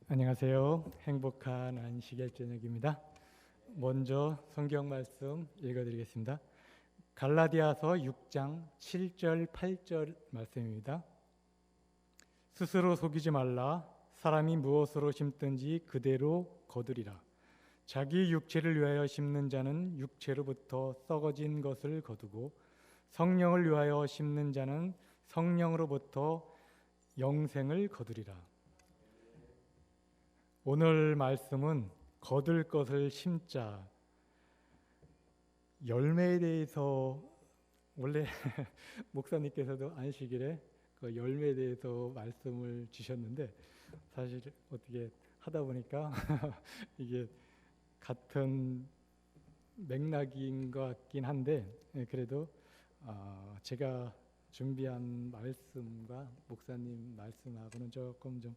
안녕하세요. 행복한 안식일 저녁입니다. 먼저 성경 말씀 읽어드리겠습니다. 갈라디아서 6장 7절 8절 말씀입니다. 스스로 속이지 말라. 사람이 무엇으로 심든지 그대로 거두리라. 자기 육체를 위하여 심는 자는 육체로부터 썩어진 것을 거두고 성령을 위하여 심는 자는 성령으로부터 영생을 거두리라. 오늘 말씀은 거둘 것을 심자, 열매에 대해서 원래 목사님께서도 안식일에 그 열매에 대해서 말씀을 주셨는데 사실 어떻게 하다 보니까 이게 같은 맥락인 것 같긴 한데 그래도 제가 준비한 말씀과 목사님 말씀하고는 조금 좀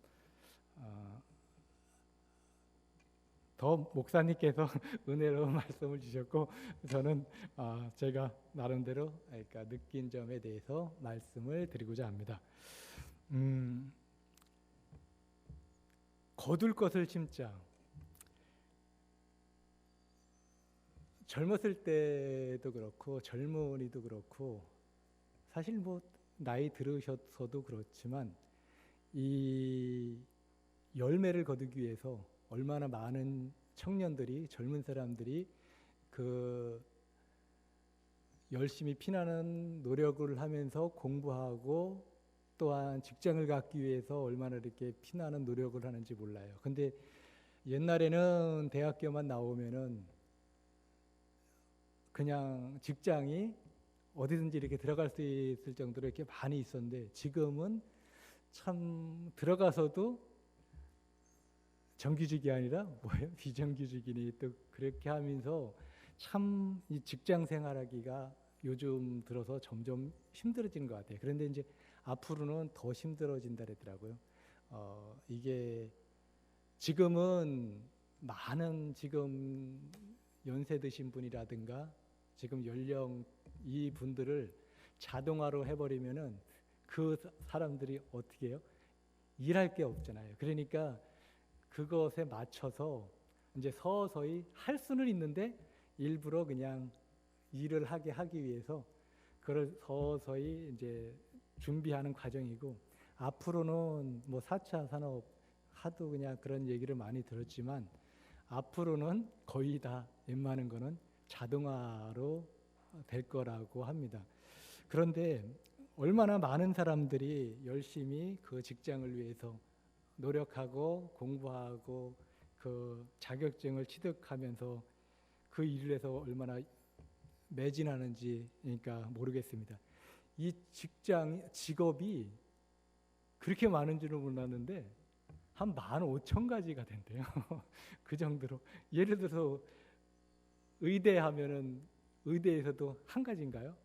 더 목사님께서 은혜로운 말씀을 주셨고 저는 제가 나름대로 그러니까 느낀 점에 대해서 말씀을 드리고자 합니다. 거둘 것을 심자. 젊었을 때도 그렇고 젊은이도 그렇고 사실 뭐 나이 들으셔서도 그렇지만 이 열매를 거두기 위해서 얼마나 많은 청년들이 젊은 사람들이 그 열심히 피나는 노력을 하면서 공부하고 또한 직장을 갖기 위해서 얼마나 이렇게 피나는 노력을 하는지 몰라요. 근데 옛날에는 대학교만 나오면은 그냥 직장이 어디든지 이렇게 들어갈 수 있을 정도로 이렇게 많이 있었는데 지금은 참 들어가서도 정규직이 아니라 뭐예요? 비정규직이니 또 그렇게 하면서 참 이 직장 생활하기가 요즘 들어서 점점 힘들어지는 것 같아요. 그런데 이제 앞으로는 더 힘들어진다 그러더라고요. 이게 지금은 많은 지금 연세 드신 분이라든가 지금 연령 이 분들을 자동화로 해버리면은 그 사람들이 어떻게 해요? 일할 게 없잖아요. 그러니까 그것에 맞춰서 이제 서서히 할 수는 있는데 일부러 그냥 일을 하기 위해서 그걸 서서히 이제 준비하는 과정이고 앞으로는 뭐 4차 산업 하도 그냥 그런 얘기를 많이 들었지만 앞으로는 거의 다 웬만한 거는 자동화로 될 거라고 합니다. 그런데 얼마나 많은 사람들이 열심히 그 직장을 위해서 노력하고 공부하고 그 자격증을 취득하면서 그 일을 해서 얼마나 매진하는지 그러니까 모르겠습니다. 이 직업이 그렇게 많은 줄은 몰랐는데 한 15,000가지가 된대요. 그 정도로. 예를 들어서 의대 하면은 의대에서도 한 가지인가요?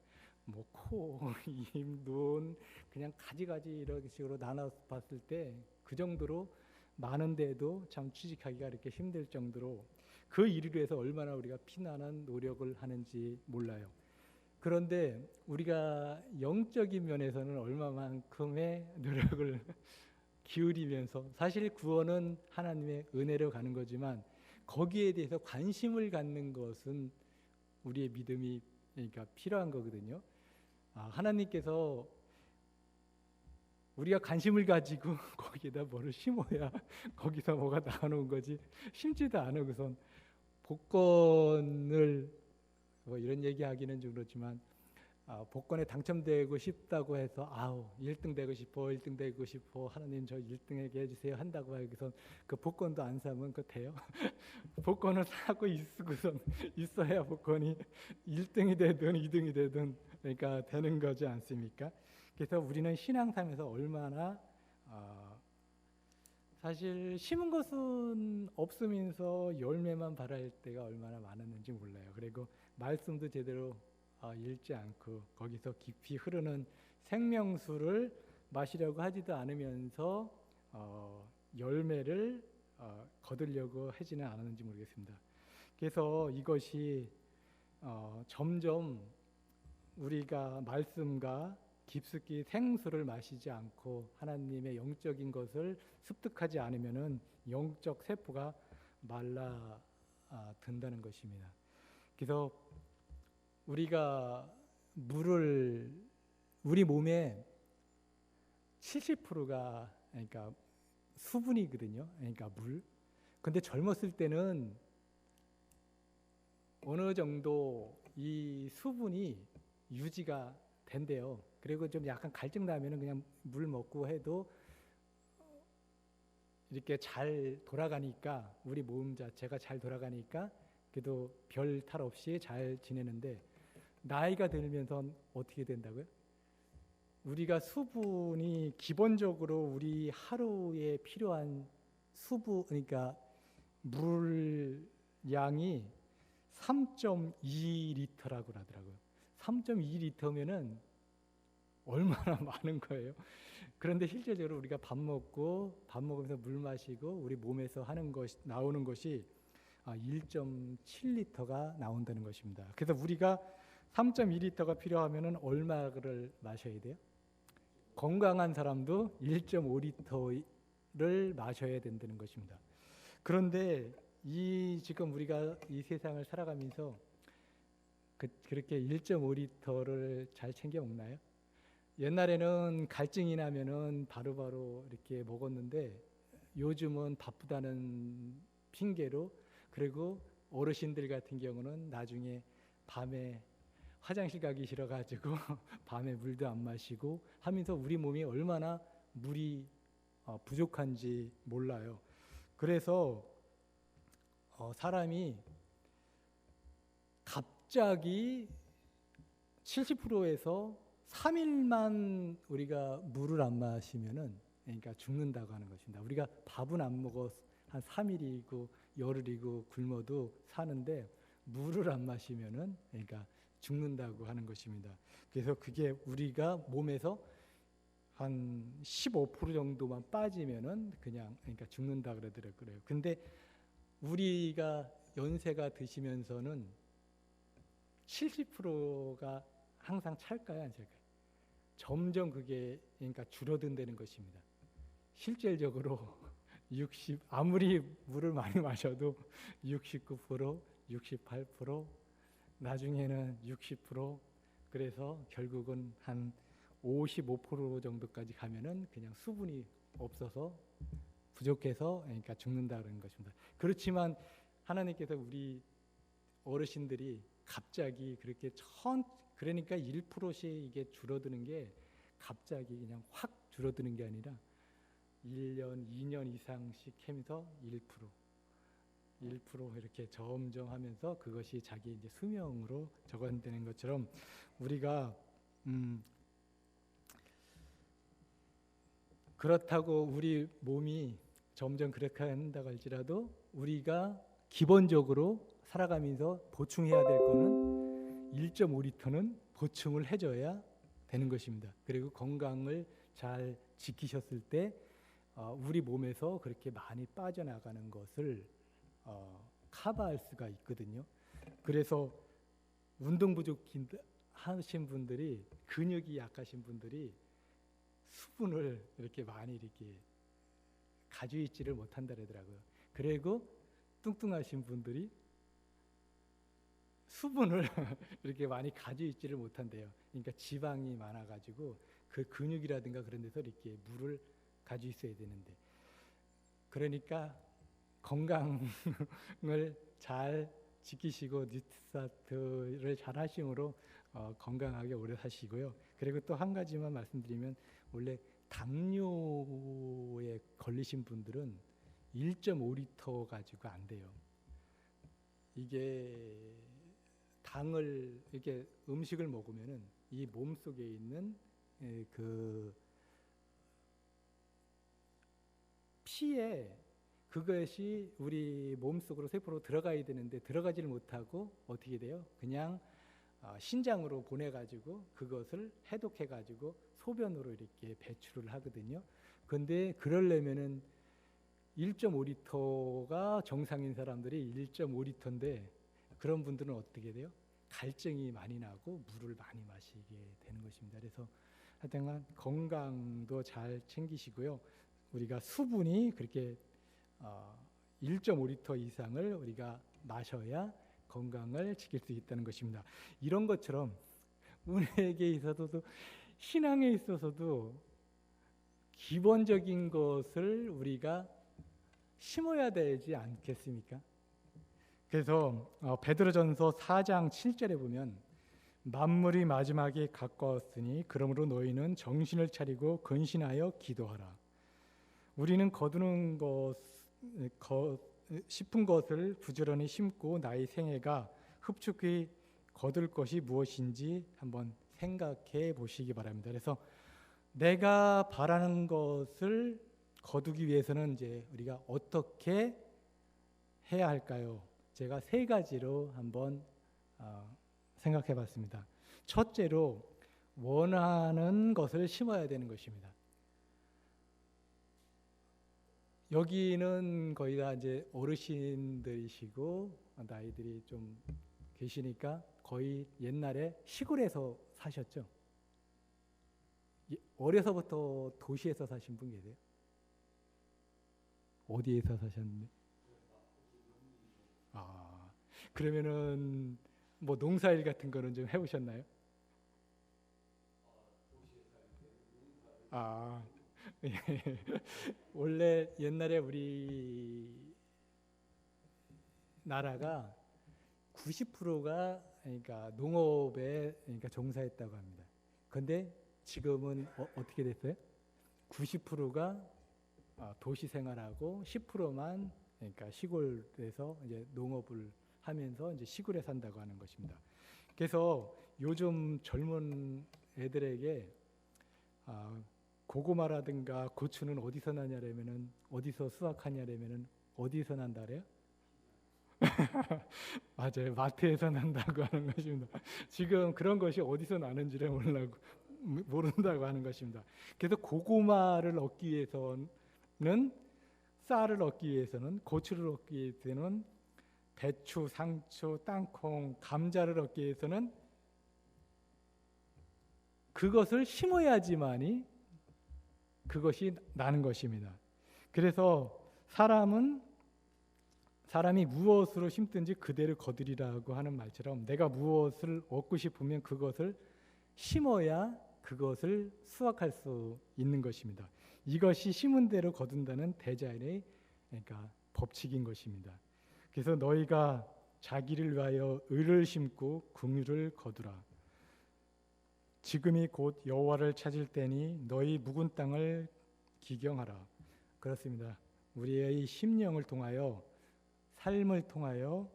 뭐 코, 입, 눈 그냥 가지가지 이런 식으로 나눠서 봤을 때 그 정도로 많은데도 참 취직하기가 이렇게 힘들 정도로 그 일을 위해서 얼마나 우리가 피나는 노력을 하는지 몰라요. 그런데 우리가 영적인 면에서는 얼마만큼의 노력을 기울이면서 사실 구원은 하나님의 은혜로 가는 거지만 거기에 대해서 관심을 갖는 것은 우리의 믿음이 그러니까 필요한 거거든요. 하나님께서 우리가 관심을 가지고 거기에다 뭐를 심어야 거기서 뭐가 나오는 거지 심지도 않고선 복권을 뭐 이런 얘기하기는 좀 그렇지만 복권에 당첨되고 싶다고 해서 1등 되고 싶어 1등 되고 싶어 하나님 저 1등에게 해주세요 한다고 해서 그 복권도 안 사면 그 돼요? 복권을 사고 있고선 있어야 복권이 1등이 되든 2등이 되든 그러니까 되는 거지 않습니까? 그래서 우리는 신앙생활에서 얼마나 사실 심은 것은 없으면서 열매만 발할 때가 얼마나 많았는지 몰라요. 그리고 말씀도 제대로 읽지 않고 거기서 깊이 흐르는 생명수를 마시려고 하지도 않으면서 열매를 거두려고 하지는 않았는지 모르겠습니다. 그래서 이것이 점점 우리가 말씀과 깊숙이 생수를 마시지 않고 하나님의 영적인 것을 습득하지 않으면은 영적 세포가 말라 든다는 것입니다. 그래서 우리가 물을 우리 몸에 70%가 그러니까 수분이거든요. 그러니까 물. 근데 젊었을 때는 어느 정도 이 수분이 유지가 된대요. 그리고 좀 약간 갈증 나면은 그냥 물 먹고 해도 이렇게 잘 돌아가니까 우리 몸 자체가 잘 돌아가니까 그래도 별 탈 없이 잘 지내는데 나이가 들면서 어떻게 된다고요? 우리가 수분이 기본적으로 우리 하루에 필요한 수분 그러니까 물 양이 3.2리터라고 하더라고요. 3.2리터면은 얼마나 많은 거예요. 그런데 실제적으로 우리가 밥 먹으면서 물 마시고 우리 몸에서 하는 것이 나오는 것이 1.7리터가 나온다는 것입니다. 그래서 우리가 3.2리터가 필요하면은 얼마를 마셔야 돼요? 건강한 사람도 1.5리터를 마셔야 된다는 것입니다. 그런데 지금 우리가 이 세상을 살아가면서 그렇게 1.5리터를 잘 챙겨 먹나요? 옛날에는 갈증이 나면은 바로바로 이렇게 먹었는데 요즘은 바쁘다는 핑계로 그리고 어르신들 같은 경우는 나중에 밤에 화장실 가기 싫어가지고 밤에 물도 안 마시고 하면서 우리 몸이 얼마나 물이 부족한지 몰라요. 그래서 사람이 갑자기 70%에서 3일만 우리가 물을 안 마시면은 그러니까 죽는다고 하는 것입니다. 우리가 밥은 안 먹어 한 3일이고 열흘이고 굶어도 사는데 물을 안 마시면은 그러니까 죽는다고 하는 것입니다. 그래서 그게 우리가 몸에서 한 15% 정도만 빠지면은 그러니까 죽는다 그러더라고요. 근데 우리가 연세가 드시면서는 70%가 항상 찰까요, 안 찰까요? 점점 그게 그러니까 줄어든다는 것입니다. 실질적으로 아무리 물을 많이 마셔도 69%, 68%, 나중에는 60%, 그래서 결국은 한 55% 정도까지 가면은 그냥 수분이 없어서 부족해서 그러니까 죽는다는 것입니다. 그렇지만 하나님께서 우리 어르신들이 갑자기 그렇게 그러니까 1%씩 이게 줄어드는 게 갑자기 그냥 확 줄어드는 게 아니라 1년, 2년 이상씩 하면서 1% 이렇게 점점 하면서 그것이 자기 이제 수명으로 적어되는 것처럼 우리가 그렇다고 우리 몸이 점점 그렇게 한다고 할지라도 우리가 기본적으로 살아가면서 보충해야 될 거는 1.5리터는 보충을 해줘야 되는 것입니다. 그리고 건강을 잘 지키셨을 때 우리 몸에서 그렇게 많이 빠져나가는 것을 커버할 수가 있거든요. 그래서 운동 부족하신 분들이 근육이 약하신 분들이 수분을 이렇게 많이 이렇게 가지고 있지를 못한다 그러더라고요. 그리고 뚱뚱하신 분들이 수분을 이렇게 많이 가지고 있지를 못한대요. 그러니까 지방이 많아가지고 그 근육이라든가 그런 데서 이렇게 물을 가지고 있어야 되는데 그러니까 건강을 잘 지키시고 뉴트리사트를 잘 하심으로 건강하게 오래 사시고요. 그리고 또 한 가지만 말씀드리면 원래 당뇨에 걸리신 분들은 1.5리터 가지고 안 돼요. 이게 당을 이렇게 음식을 먹으면은 이 몸 속에 있는 그 피에 그것이 우리 몸 속으로 세포로 들어가야 되는데 들어가지를 못하고 어떻게 돼요? 그냥 신장으로 보내가지고 그것을 해독해가지고 소변으로 이렇게 배출을 하거든요. 그런데 그러려면은 1.5리터가 정상인 사람들이 1.5리터인데 그런 분들은 어떻게 돼요? 갈증이 많이 나고 물을 많이 마시게 되는 것입니다. 그래서 하여간 건강도 잘 챙기시고요. 우리가 수분이 그렇게 1.5리터 이상을 우리가 마셔야 건강을 지킬 수 있다는 것입니다. 이런 것처럼 우리에게 있어서도 신앙에 있어서도 기본적인 것을 우리가 심어야 되지 않겠습니까? 그래서 베드로전서 4장 7절에 보면 만물이 마지막에 가까웠으니 그러므로 너희는 정신을 차리고 근신하여 기도하라. 우리는 거두는 싶은 것을 부지런히 심고 나의 생애가 흡축히 거둘 것이 무엇인지 한번 생각해 보시기 바랍니다. 그래서 내가 바라는 것을 거두기 위해서는 이제 우리가 어떻게 해야 할까요? 제가 세 가지로 한번 생각해 봤습니다. 첫째로 원하는 것을 심어야 되는 것입니다. 여기는 거의 다 이제 어르신들이시고 나이들이 좀 계시니까 거의 옛날에 시골에서 사셨죠. 어려서부터 도시에서 사신 분 계세요? 어디에서 사셨는데? 그러면은 뭐 농사일 같은 거는 좀 해보셨나요? 예. 원래 옛날에 우리 나라가 90%가 그러니까 농업에 그러니까 종사했다고 합니다. 그런데 지금은 어떻게 됐어요? 90%가 도시 생활하고 10%만 그러니까 시골에서 이제 농업을 하면서 이제 시골에 산다고 하는 것입니다. 그래서 요즘 젊은 애들에게 고구마라든가 고추는 어디서 나냐라면은 어디서 수확하냐라면은 어디서 난다래요? 맞아요. 마트에서 난다고 하는 것입니다. 지금 그런 것이 어디서 나는지를 모른다고 하는 것입니다. 그래서 고구마를 얻기 위해서는 쌀을 얻기 위해서는 고추를 얻기 위해서는 배추, 상추, 땅콩, 감자를 얻기 위해서는 그것을 심어야지만이 그것이 나는 것입니다. 그래서 사람이 무엇으로 심든지 그대로 거두리라고 하는 말처럼 내가 무엇을 얻고 싶으면 그것을 심어야 그것을 수확할 수 있는 것입니다. 이것이 심은 대로 거둔다는 대자연의 그러니까 법칙인 것입니다. 그래서 너희가 자기를 위하여 의를 심고 긍휼을 거두라. 지금이 곧 여호와를 찾을 때니 너희 묵은 땅을 기경하라. 그렇습니다. 우리의 심령을 통하여 삶을 통하여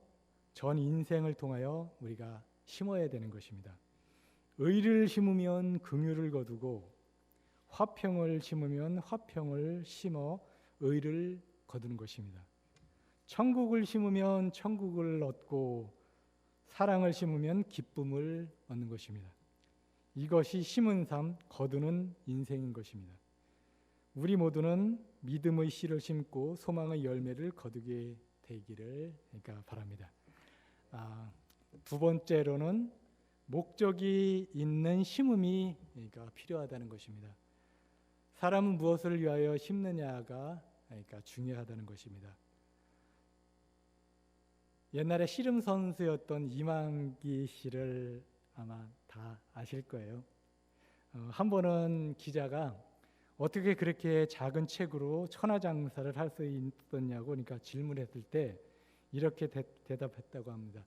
전 인생을 통하여 우리가 심어야 되는 것입니다. 의를 심으면 긍휼을 거두고 화평을 심으면 화평을 심어 의를 거두는 것입니다. 천국을 심으면 천국을 얻고 사랑을 심으면 기쁨을 얻는 것입니다. 이것이 심은 삶, 거두는 인생인 것입니다. 우리 모두는 믿음의 씨를 심고 소망의 열매를 거두게 되기를 그러니까 바랍니다. 두 번째로는 목적이 있는 심음이 그러니까 필요하다는 것입니다. 사람은 무엇을 위하여 심느냐가 그러니까 중요하다는 것입니다. 옛날에 씨름 선수였던 이만기 씨를 아마 다 아실 거예요. 한 번은 기자가 어떻게 그렇게 작은 책으로 천하장사를 할 수 있었냐고 그러니까 질문했을 때 이렇게 대답했다고 합니다.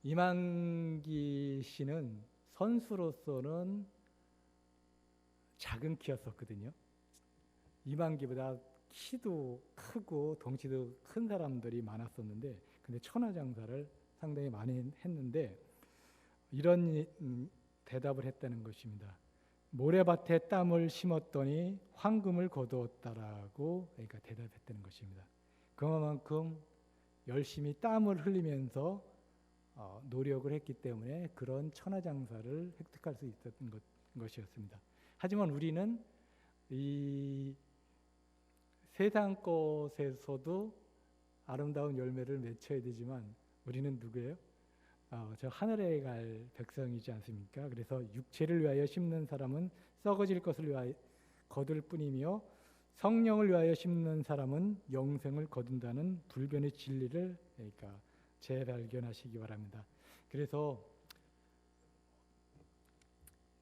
이만기 씨는 선수로서는 작은 키였었거든요. 이만기보다 키도 크고 덩치도 큰 사람들이 많았었는데 근데 천하장사를 상당히 많이 했는데 이런 대답을 했다는 것입니다. 모래밭에 땀을 심었더니 황금을 거두었다라고 그러니까 대답했다는 것입니다. 그만큼 열심히 땀을 흘리면서 노력을 했기 때문에 그런 천하장사를 획득할 수 있었던 것이었습니다. 하지만 우리는 이 세상 것에서도 아름다운 열매를 맺어야 되지만 우리는 누구예요? 저 하늘에 갈 백성이지 않습니까? 그래서 육체를 위하여 심는 사람은 썩어질 것을 위하여 거둘 뿐이며 성령을 위하여 심는 사람은 영생을 거둔다는 불변의 진리를 그러니까 재발견하시기 바랍니다. 그래서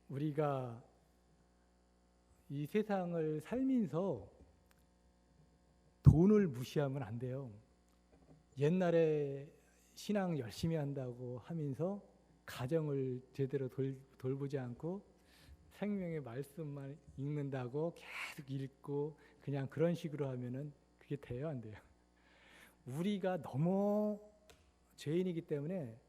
우리가 이 세상을 살면서 돈을 무시하면 안 돼요. 옛날에 신앙 열심히 한다고 하면서 가정을 제대로 돌보지 않고 생명의 말씀만 읽는다고 계속 읽고 그냥 그런 식으로 하면은 그게 돼요, 안 돼요? 우리가 너무 죄인이기 때문에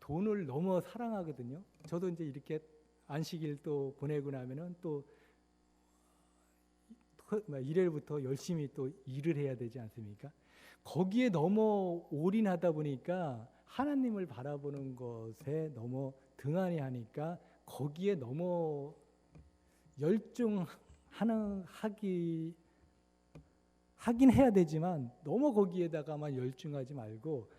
돈을 너무 사랑하거든요. 저도 이제 이렇게 안식일 또 보내고 나면은 또 일요일부터 열심히 또 일을 해야 되지 않습니까? 거기에 너무 올인하다 보니까 하나님을 바라보는 것에 너무 등한히 하니까 거기에 너무 하긴 해야 되지만 너무 거기에다가만 열중하지 말고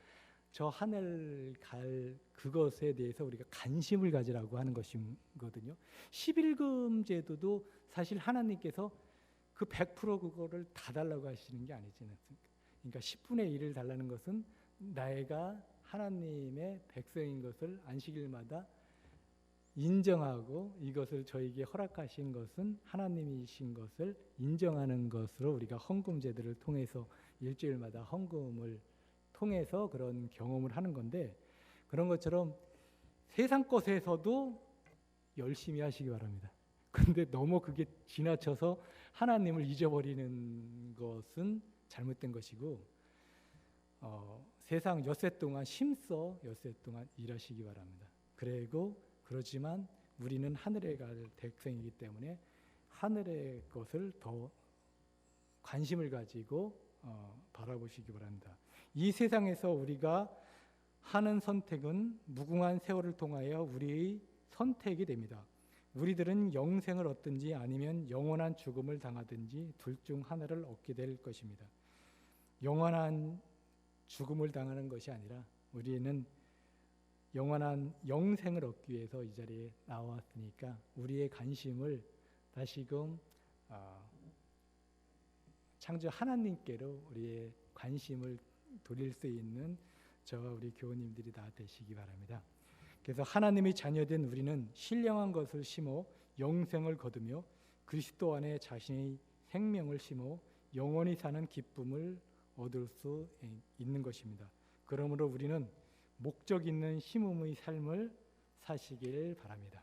저 하늘 갈 그것에 대해서 우리가 관심을 가지라고 하는 것이거든요. 11금 제도도 사실 하나님께서 그 100% 그거를 다 달라고 하시는 게 아니지 않습니까? 그러니까 10분의 1을 달라는 것은 내가 하나님의 백성인 것을 안식일마다 인정하고 이것을 저에게 허락하신 것은 하나님이신 것을 인정하는 것으로 우리가 헌금 제도를 통해서 일주일마다 헌금을 통해서 그런 경험을 하는 건데 그런 것처럼 세상 것에서도 열심히 하시기 바랍니다. 근데 너무 그게 지나쳐서 하나님을 잊어버리는 것은 잘못된 것이고 세상 엿새 동안 힘써 엿새 동안 일하시기 바랍니다. 그러지만 우리는 하늘에 갈 백성이기 때문에 하늘의 것을 더 관심을 가지고 바라보시기 바랍니다. 이 세상에서 우리가 하는 선택은 무궁한 세월을 통하여 우리의 선택이 됩니다. 우리들은 영생을 얻든지 아니면 영원한 죽음을 당하든지 둘 중 하나를 얻게 될 것입니다. 영원한 죽음을 당하는 것이 아니라 우리는 영원한 영생을 얻기 위해서 이 자리에 나왔으니까 우리의 관심을 다시금 창조 하나님께로 우리의 관심을 돌릴 수 있는 저와 우리 교우님들이 다 되시기 바랍니다. 그래서 하나님의 자녀된 우리는 신령한 것을 심어 영생을 거두며 그리스도 안에 자신의 생명을 심어 영원히 사는 기쁨을 얻을 수 있는 것입니다. 그러므로 우리는 목적 있는 심음의 삶을 사시길 바랍니다.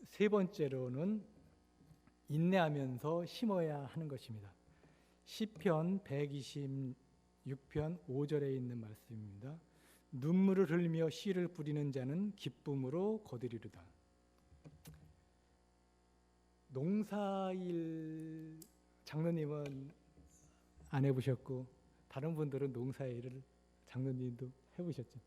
세 번째로는 인내하면서 심어야 하는 것입니다. 시편 126편 5절에 있는 말씀입니다. 눈물을 흘리며 씨를 뿌리는 자는 기쁨으로 거두리로다. 농사일 장로님은 안 해보셨고 다른 분들은 농사일을 장로님도 해보셨죠.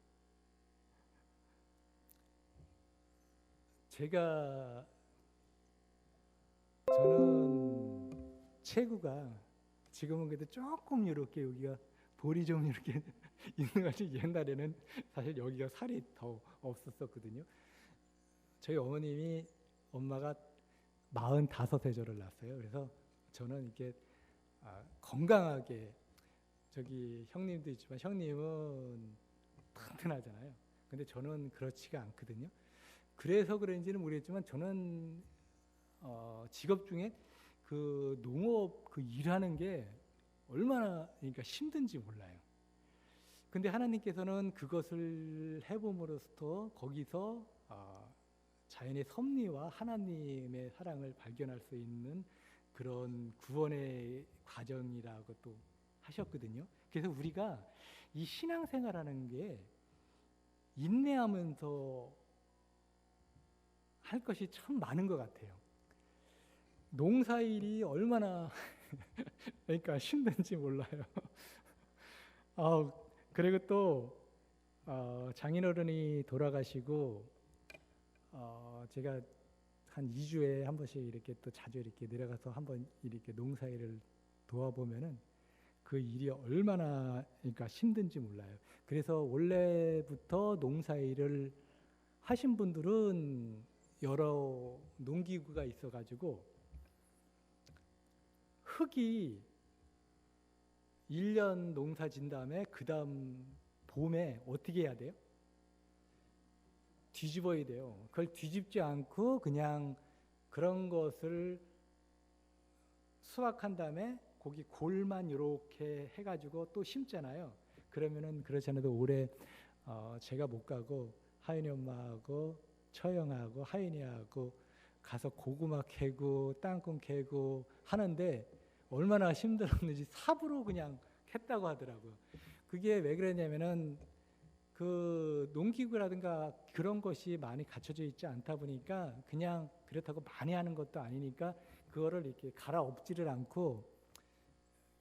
저는 체구가 지금은 그래도 조금 이렇게 여기가 볼이 좀 이렇게 있는 것 같이 옛날에는 사실 여기가 살이 더 없었거든요. 저희 엄마가 45세 저를 낳았어요. 그래서 저는 이렇게 건강하게 저기 형님도 있지만 형님은 튼튼하잖아요. 근데 저는 그렇지가 않거든요. 그래서 그런지는 모르겠지만 저는 직업 중에 그 농업 그 일하는 게 얼마나 그러니까 힘든지 몰라요. 근데 하나님께서는 그것을 해봄으로써 거기서 자연의 섭리와 하나님의 사랑을 발견할 수 있는 그런 구원의 과정이라고 또 하셨거든요. 그래서 우리가 이 신앙생활하는 게 인내하면서 할 것이 참 많은 것 같아요. 농사일이 얼마나 그러니까 힘든지 몰라요. 그리고 또 장인어른이 돌아가시고 제가 한 2주에 한 번씩 이렇게 또 자주 이렇게 내려가서 한번 이렇게 농사일을 도와보면은 그 일이 얼마나 그러니까 힘든지 몰라요. 그래서 원래부터 농사일을 하신 분들은 여러 농기구가 있어가지고 흙이 1년 농사 진 다음에 그 다음 봄에 어떻게 해야 돼요? 뒤집어야 돼요. 그걸 뒤집지 않고 그냥 그런 것을 수확한 다음에 거기 골만 이렇게 해가지고 또 심잖아요. 그러면은 그렇지 않아도 올해 제가 못 가고 하윤이 엄마하고 처형하고 하윤이하고 가서 고구마 캐고 땅콩 캐고 하는데 얼마나 힘들었는지 삽으로 그냥 캤다고 하더라고요. 그게 왜 그러냐면은 그 농기구라든가 그런 것이 많이 갖춰져 있지 않다 보니까 그냥 그렇다고 많이 하는 것도 아니니까 그거를 이렇게 갈아엎지를 않고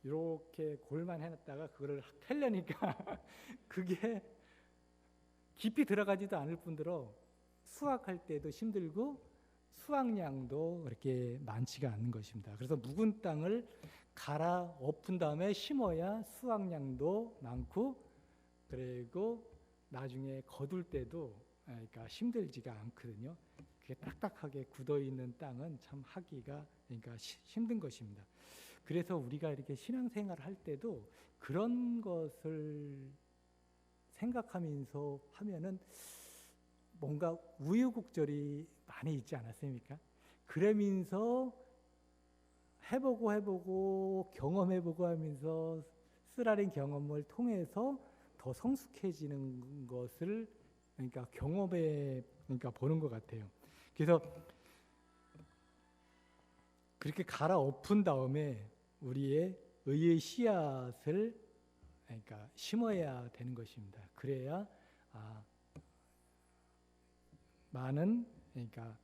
이렇게 골만 해놨다가 그거를 펴려니까 그게 깊이 들어가지도 않을 뿐더러 수확할 때도 힘들고 수확량도 그렇게 많지가 않는 것입니다. 그래서 묵은 땅을 갈아엎은 다음에 심어야 수확량도 많고 그리고 나중에 거둘 때도 그러니까 힘들지가 않거든요. 그게 딱딱하게 굳어 있는 땅은 참 하기가 그러니까 힘든 것입니다. 그래서 우리가 이렇게 신앙생활을 할 때도 그런 것을 생각하면서 하면은 뭔가 우여곡절이 많이 있지 않았습니까? 그러면서 해보고 경험해보고 하면서 쓰라린 경험을 통해서 더 성숙해지는 것을 그러니까 경험에 그러니까 보는 것 같아요. 그래서 그렇게 갈아엎은 다음에 우리의 의의 씨앗을 그러니까 심어야 되는 것입니다. 그래야 많은 그러니까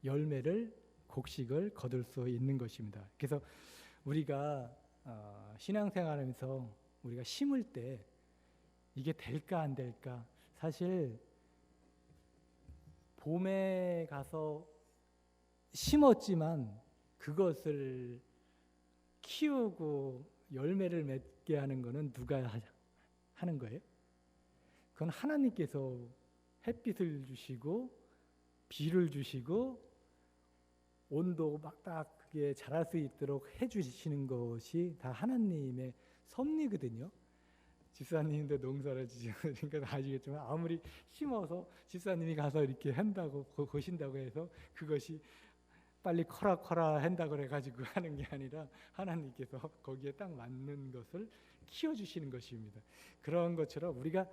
열매를 곡식을 거둘 수 있는 것입니다. 그래서 우리가 신앙생활하면서 우리가 심을 때 이게 될까 안 될까 사실 봄에 가서 심었지만 그것을 키우고 열매를 맺게 하는 것은 누가 하는 거예요? 그건 하나님께서 햇빛을 주시고 비를 주시고 온도 막 딱 그게 자랄 수 있도록 해주시는 것이 다 하나님의 섭리거든요. 집사님도 농사를 지으니까 아시겠지만 아무리 심어서 집사님이 가서 이렇게 한다고 보신다고 해서 그것이 빨리 커라 한다고 해가지고 하는 게 아니라 하나님께서 거기에 딱 맞는 것을 키워주시는 것입니다. 그런 것처럼 우리가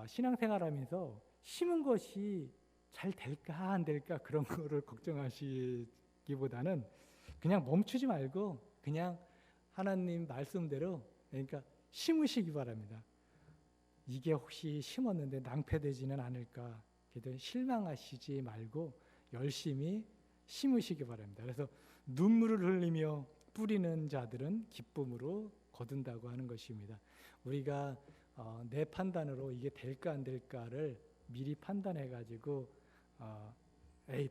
신앙생활하면서 심은 것이 잘 될까 안 될까 그런 거를 걱정하시기보다는 그냥 멈추지 말고 그냥 하나님 말씀대로 그러니까 심으시기 바랍니다. 이게 혹시 심었는데 낭패되지는 않을까 그래도 실망하시지 말고 열심히 심으시기 바랍니다. 그래서 눈물을 흘리며 뿌리는 자들은 기쁨으로 거둔다고 하는 것입니다. 우리가 내 판단으로 이게 될까 안 될까를 미리 판단해가지고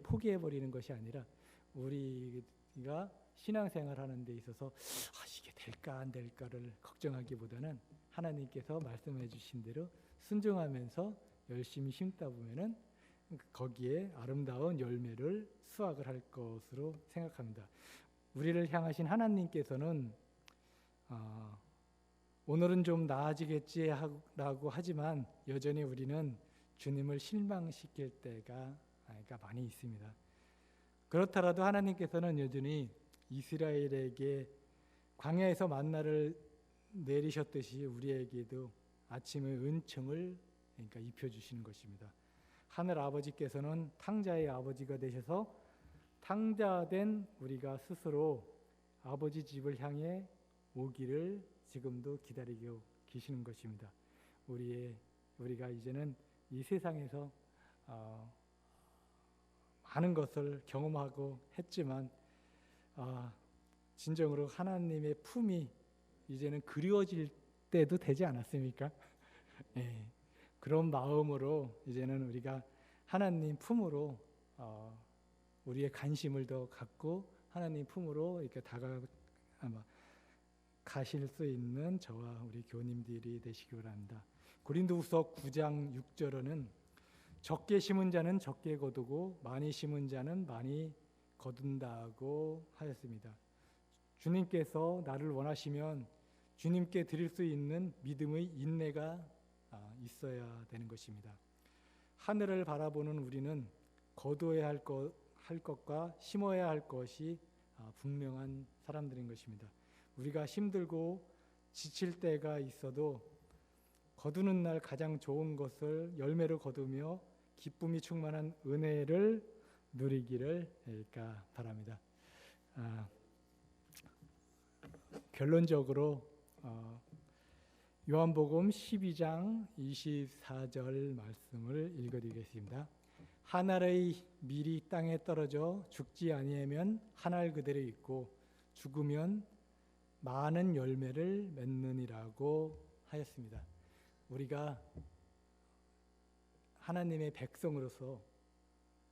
포기해버리는 것이 아니라 우리가 신앙생활 하는 데 있어서 이게 될까 안 될까를 걱정하기보다는 하나님께서 말씀해 주신 대로 순종하면서 열심히 심다 보면은 거기에 아름다운 열매를 수확을 할 것으로 생각합니다. 우리를 향하신 하나님께서는 오늘은 좀 나아지겠지라고 하지만 여전히 우리는 주님을 실망시킬 때가 많이 있습니다. 그렇더라도 하나님께서는 여전히 이스라엘에게 광야에서 만나를 내리셨듯이 우리에게도 아침의 은총을 그러니까 입혀주시는 것입니다. 하늘 아버지께서는 탕자의 아버지가 되셔서 탕자된 우리가 스스로 아버지 집을 향해 오기를 지금도 기다리고 계시는 것입니다. 우리가 이제는 이 세상에서 많은 것을 경험하고 했지만 진정으로 하나님의 품이 이제는 그리워질 때도 되지 않았습니까? 네. 그런 마음으로 이제는 우리가 하나님 품으로 우리의 관심을 더 갖고 하나님 품으로 이렇게 가실 수 있는 저와 우리 교우님들이 되시기 바랍니다. 고린도후서 9장 6절에는 적게 심은 자는 적게 거두고 많이 심은 자는 많이 거둔다고 하였습니다. 주님께서 나를 원하시면 주님께 드릴 수 있는 믿음의 인내가 있어야 되는 것입니다. 하늘을 바라보는 우리는 거두어야 할 것과 심어야 할 것이 분명한 사람들인 것입니다. 우리가 힘들고 지칠 때가 있어도 거두는 날 가장 좋은 것을 열매로 거두며 기쁨이 충만한 은혜를 누리기를 바랍니다. 결론적으로 요한복음 12장 24절 말씀을 읽어드리겠습니다. 한 알의 밀이 땅에 떨어져 죽지 아니하면 한 알 그대로 있고 죽으면 많은 열매를 맺느니라고 하였습니다. 우리가 하나님의 백성으로서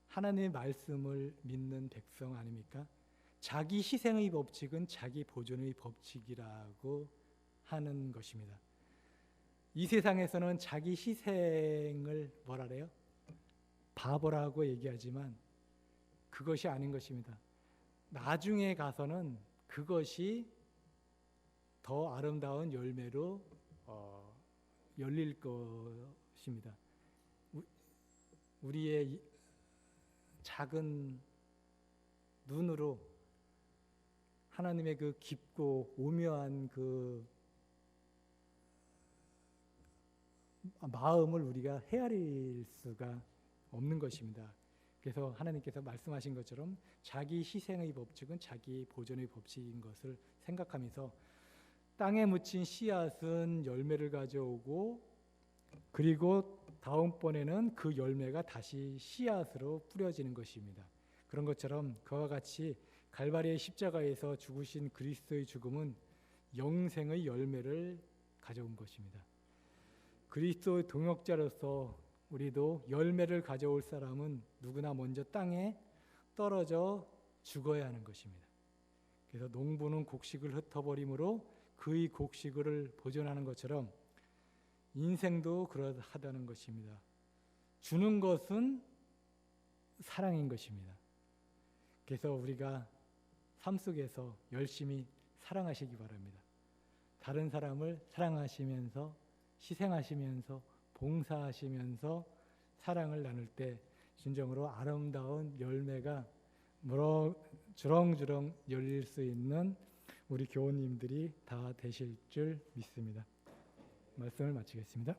하나님의 말씀을 믿는 백성 아닙니까? 자기 희생의 법칙은 자기 보존의 법칙이라고 하는 것입니다. 이 세상에서는 자기 희생을 뭐라 그래요? 바보라고 얘기하지만 그것이 아닌 것입니다. 나중에 가서는 그것이 더 아름다운 열매로 열릴 것입니다. 우리의 작은 눈으로 하나님의 그 깊고 오묘한 그 마음을 우리가 헤아릴 수가 없는 것입니다. 그래서 하나님께서 말씀하신 것처럼 자기 희생의 법칙은 자기 보존의 법칙인 것을 생각하면서 땅에 묻힌 씨앗은 열매를 가져오고 그리고 다음번에는 그 열매가 다시 씨앗으로 뿌려지는 것입니다. 그런 것처럼 그와 같이 갈바리의 십자가에서 죽으신 그리스도의 죽음은 영생의 열매를 가져온 것입니다. 그리스도의 동역자로서 우리도 열매를 가져올 사람은 누구나 먼저 땅에 떨어져 죽어야 하는 것입니다. 그래서 농부는 곡식을 흩어버림으로 그의 곡식을 보존하는 것처럼 인생도 그러하다는 것입니다. 주는 것은 사랑인 것입니다. 그래서 우리가 삶 속에서 열심히 사랑하시기 바랍니다. 다른 사람을 사랑하시면서 희생하시면서 봉사하시면서 사랑을 나눌 때 진정으로 아름다운 열매가 주렁주렁 열릴 수 있는 우리 교우님들이 다 되실 줄 믿습니다. 말씀을 마치겠습니다.